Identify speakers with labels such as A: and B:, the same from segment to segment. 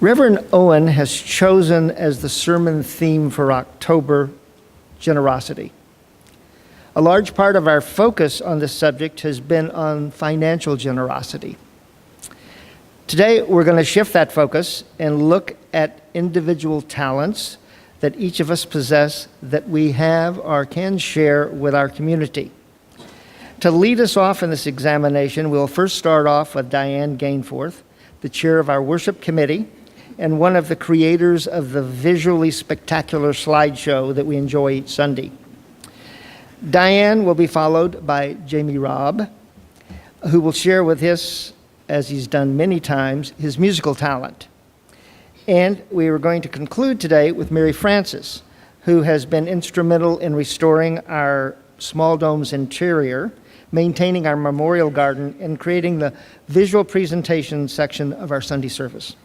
A: Reverend Owen has chosen as the sermon theme for October, generosity. A large part of our focus on this subject has been on financial generosity. Today, we're going to shift that focus and look at individual talents that each of us possess that we have or can share with our community. To lead us off in this examination, we'll first start off with Diane Gainforth, the chair of our worship committee and one of the creators of the visually spectacular slideshow that we enjoy each Sunday. Diane will be followed by Jamie Robb, who will share with us, as he's done many times, his musical talent. And we are going to conclude today with Mary Francis, who has been instrumental in restoring our small dome's interior, maintaining our memorial garden, and creating the visual presentation section of our Sunday service.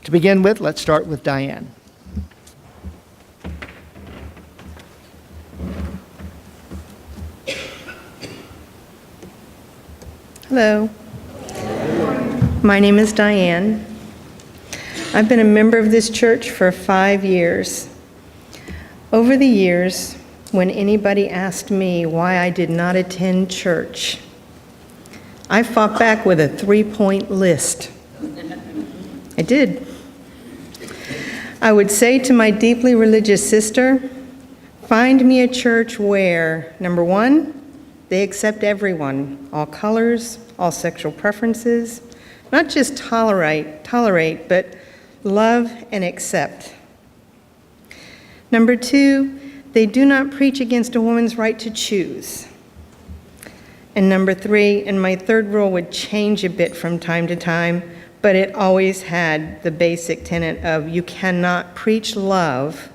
A: To begin with, let's start with Diane.
B: Hello. My name is Diane. I've been a member of this church for 5 years. Over the years, when anybody asked me why I did not attend church, I fought back with a 3-point list. I did. I would say to my deeply religious sister, find me a church where, number one, they accept everyone, all colors, all sexual preferences, not just tolerate, but love and accept. Number two, they do not preach against a woman's right to choose. And number three, and my third rule would change a bit from time to time, but it always had the basic tenet of you cannot preach love,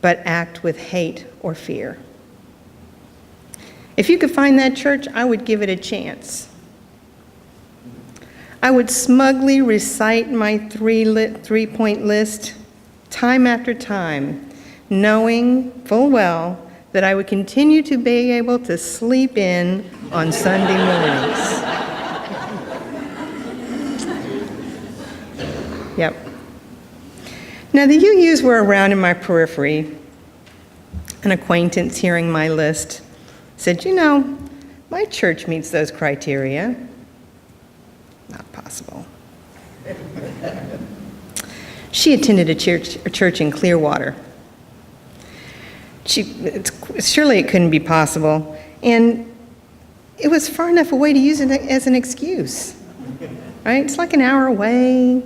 B: but act with hate or fear. If you could find that church, I would give it a chance. I would smugly recite my three-point list time after time, knowing full well that I would continue to be able to sleep in on Sunday mornings. Yep. Now, the UUs were around in my periphery. An acquaintance hearing my list said, you know, my church meets those criteria. Not possible. She attended a church in Clearwater. Surely it couldn't be possible. And it was far enough away to use it as an excuse, right? It's like an hour away,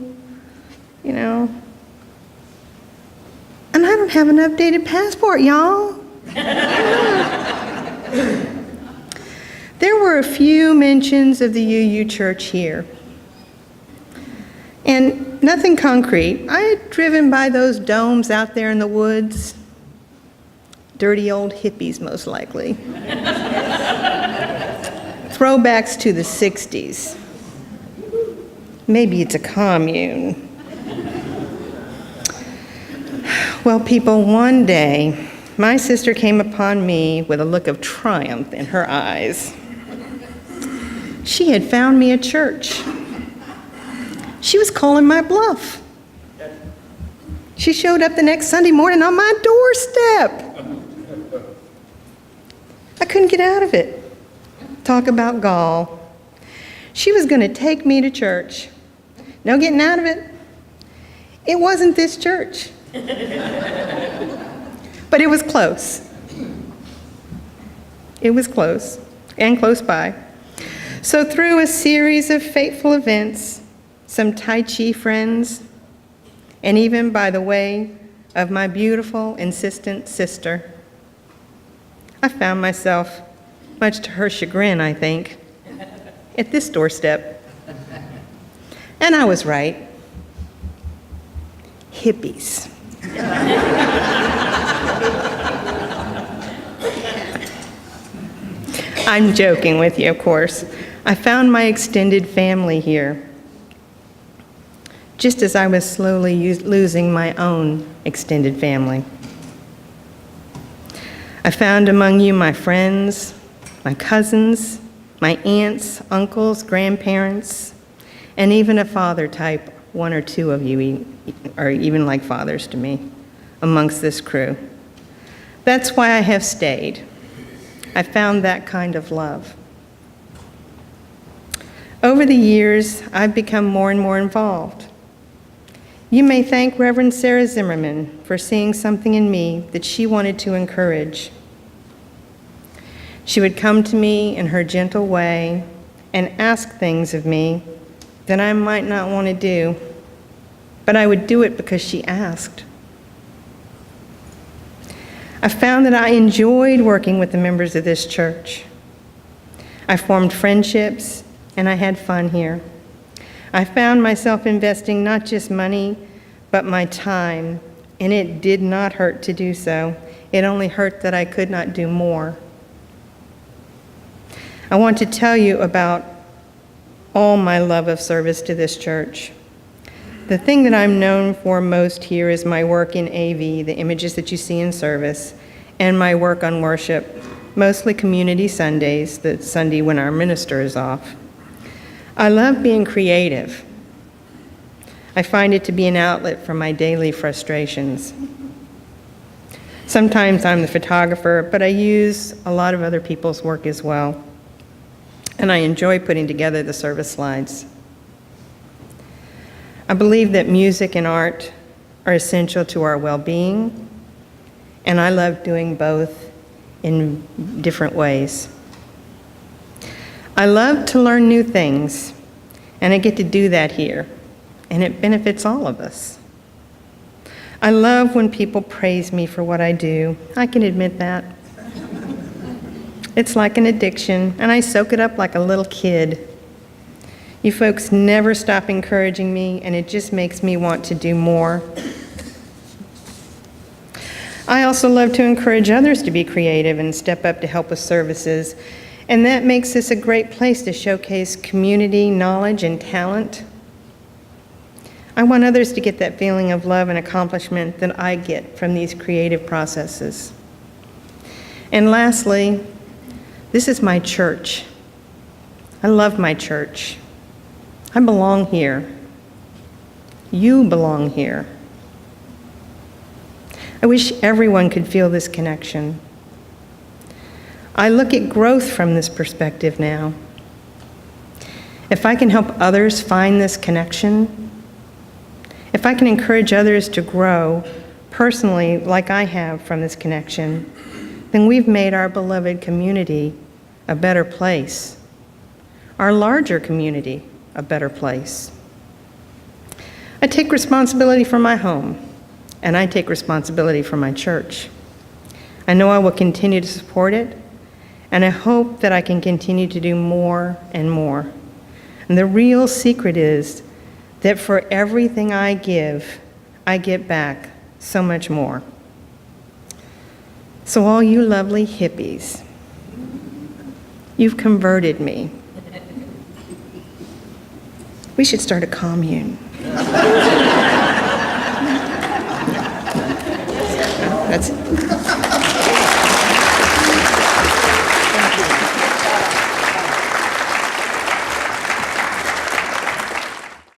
B: you know. And I don't have an updated passport, y'all. There were a few mentions of the UU church here. And nothing concrete. I had driven by those domes out there in the woods. Dirty old hippies, most likely. Throwbacks to the 60s. Maybe it's a commune. Well, people, one day, my sister came upon me with a look of triumph in her eyes. She had found me a church. She was calling my bluff. She showed up the next Sunday morning on my doorstep. I couldn't get out of it. Talk about gall. She was going to take me to church. No getting out of it. It wasn't this church. But it was close. It was close and close by. So through a series of fateful events, some Tai Chi friends, and even by the way of my beautiful, insistent sister, I found myself, much to her chagrin, I think, at this doorstep. And I was right. Hippies. I'm joking with you, of course. I found my extended family here, just as I was slowly losing my own extended family. I found among you my friends, my cousins, my aunts, uncles, grandparents, and even a father type one or two of you are even like fathers to me amongst this crew. That's why I have stayed. I found that kind of love. Over the years, I've become more and more involved. You may thank Reverend Sarah Zimmerman for seeing something in me that she wanted to encourage. She would come to me in her gentle way and ask things of me that I might not want to do, but I would do it because she asked. I found that I enjoyed working with the members of this church. I formed friendships, and I had fun here. I found myself investing not just money, but my time, and it did not hurt to do so. It only hurt that I could not do more. I want to tell you about all my love of service to this church. The thing that I'm known for most here is my work in AV, the images that you see in service, and my work on worship, mostly community Sundays, the Sunday when our minister is off. I love being creative. I find it to be an outlet for my daily frustrations. Sometimes I'm the photographer, but I use a lot of other people's work as well. And I enjoy putting together the service slides. I believe that music and art are essential to our well-being, and I love doing both in different ways. I love to learn new things, and I get to do that here, and it benefits all of us. I love when people praise me for what I do. I can admit that. It's like an addiction, and I soak it up like a little kid. You folks never stop encouraging me, and it just makes me want to do more. I also love to encourage others to be creative and step up to help with services, and that makes this a great place to showcase community knowledge and talent. I want others to get that feeling of love and accomplishment that I get from these creative processes. And lastly, this is my church. I love my church. I belong here. You belong here. I wish everyone could feel this connection. I look at growth from this perspective now. If I can help others find this connection, if I can encourage others to grow personally like I have from this connection, then we've made our beloved community a better place, our larger community a better place. I take responsibility for my home, and I take responsibility for my church. I know I will continue to support it, and I hope that I can continue to do more and more. And the real secret is that for everything I give, I get back so much more. So all you lovely hippies, you've converted me. We should start a commune. That's it.